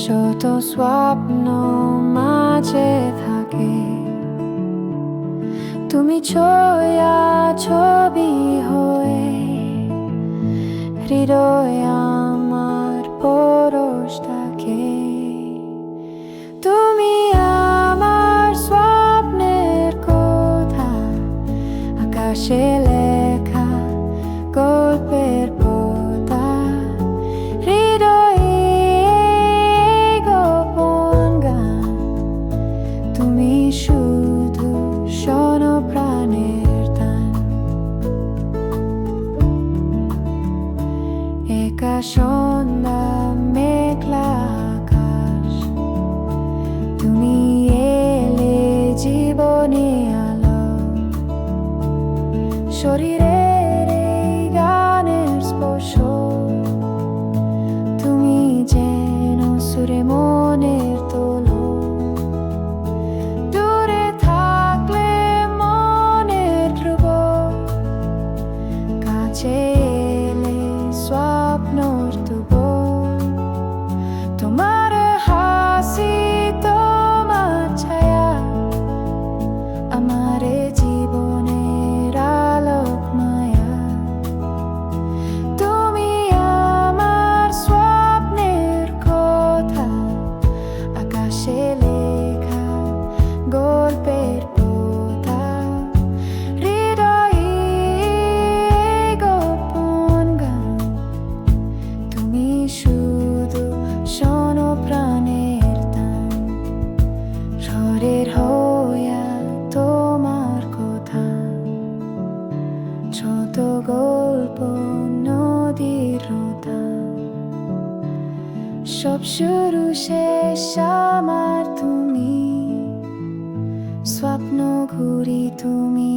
শত স্বপ্ন মাঝে থাকে, তুমি ছায়া ছবি হয়ে হৃদয় আমার পরশ থাকে। তুমি আমার স্বপ্নের কথা, আকাশে লেখা গল্পের পাতা, হৃদয়ে গোপন গান। তুমি শুধু শোনো প্রাণের টান। একা সন্ধ্যা মেঘলা আকাশ, তুমি এলে জীবনে আলো। শরীরের এই গানের স্পর্শ, তুমি যেন সুরে মনের তোলো। দূরে থাকলে মনের ধ্রুব, কাছে এলে স্বপ্নর তুব। তোমার হাসি, তোমার ছায়া, আমার জীবনের আলোক মায়া। তুমি আমার স্বপ্নের কথা, আকাশে লেখা গল্পের পাতা, হৃদয়ে গোপন গান। তুমি শুধু শোনো প্রাণের টান। ঝড়ের হইয়া তোমার কথা, ছোট গল্প নদীর রোতা। সব শুরু শেষ আমার তুমি, স্বপ্ন ঘুরি তুমি